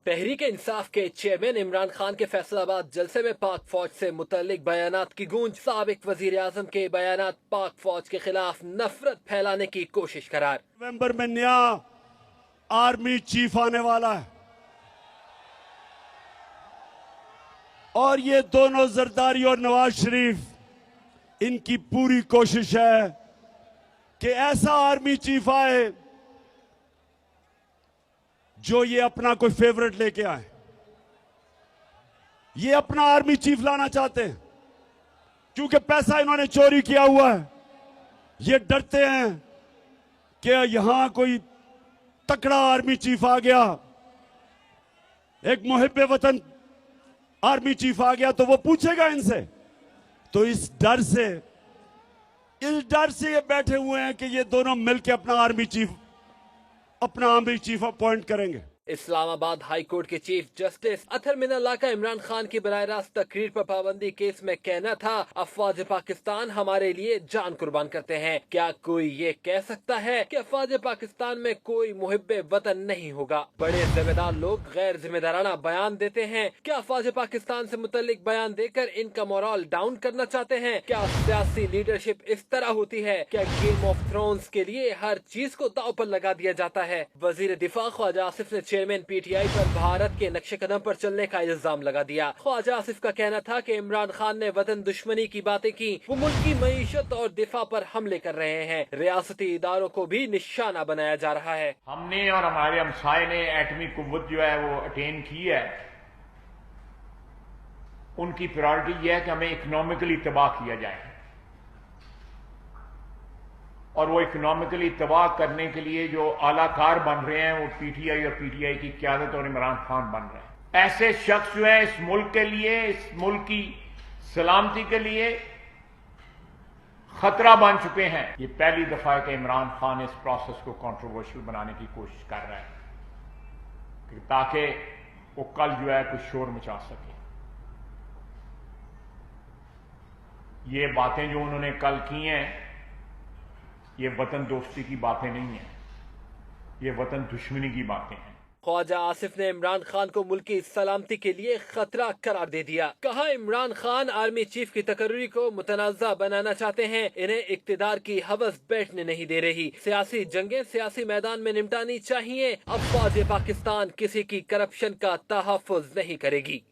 तहरीक इंसाफ के चेयरमैन इमरान खान के फैसलाबाद जलसे में पाक फौज से मुतल्लिक बयानात की गूंज। साबिक वजीर आजम के बयानात पाक फौज के खिलाफ नफरत फैलाने की कोशिश करार। नवंबर में नया आर्मी चीफ आने वाला है और ये दोनों जरदारी और नवाज शरीफ, इनकी पूरी कोशिश है कि ऐसा आर्मी चीफ आए जो ये अपना कोई फेवरेट लेके आए। ये अपना आर्मी चीफ लाना चाहते हैं क्योंकि पैसा इन्होंने चोरी किया हुआ है। ये डरते हैं कि यहां कोई तकड़ा आर्मी चीफ आ गया, एक मुहिब्बे वतन आर्मी चीफ आ गया तो वो पूछेगा इनसे। तो इस डर से ये बैठे हुए हैं कि ये दोनों मिलकर अपना आर्मी चीफ अपॉइंट करेंगे। इस्लामाबाद हाई कोर्ट के चीफ जस्टिस अतर मिनल्ला का इमरान खान की बराह रास्त तकरीर पर पाबंदी केस में कहना था, अफवाज पाकिस्तान हमारे लिए जान कुर्बान करते हैं। क्या कोई ये कह सकता है कि अफवाज पाकिस्तान में कोई मुहिब्बे वतन नहीं होगा? बड़े जिम्मेदार लोग गैर जिम्मेदाराना बयान देते हैं। क्या अफवाज पाकिस्तान से मुतल्लिक बयान देकर इनका मोरल डाउन करना चाहते हैं? क्या सियासी लीडरशिप इस तरह होती है? क्या गेम ऑफ थ्रोन्स के लिए हर चीज को दांव पर लगा दिया जाता है? वजीर दिफा ख्वाजा आसिफ ने चेयरमैन पीटीआई पर भारत के नक्शे कदम पर चलने का इल्जाम लगा दिया। ख्वाजा आसिफ का कहना था कि इमरान खान ने वतन दुश्मनी की बातें की, वो मुल्क की मईशत और दिफा पर हमले कर रहे हैं। रियासती इदारों को भी निशाना बनाया जा रहा है। हमने और हमारे हमसाये ने एटमी कुव्वत जो है वो अटेन की है। उनकी प्रायोरिटी यह है कि हमें इकोनॉमिकली तबाह किया जाए और वो इकोनॉमिकली तबाह करने के लिए जो आलाकार बन रहे हैं वो पीटीआई और पीटीआई की क़यादत और इमरान खान बन रहे हैं। ऐसे शख्स जो है इस मुल्क के लिए, इस मुल्क की सलामती के लिए खतरा बन चुके हैं। ये पहली दफा है कि इमरान खान इस प्रोसेस को कंट्रोवर्शियल बनाने की कोशिश कर रहा है ताकि वो कल जो है कुछ शोर मचा सके। ये बातें जो उन्होंने कल की हैं ये वतन दोस्ती की बातें नहीं है, ये वतन दुश्मनी की बातें हैं। ख्वाजा आसिफ ने इमरान खान को मुल्क की सलामती के लिए खतरा करार दे दिया। कहा, इमरान खान आर्मी चीफ की तकर्री को मुतनाज़ा बनाना चाहते हैं। इन्हें इक्तिदार की हवस बैठने नहीं दे रही। सियासी जंगें सियासी मैदान में निपटानी चाहिए। अफवाज पाकिस्तान किसी की करप्शन का तहफ़्फ़ुज़ नहीं करेगी।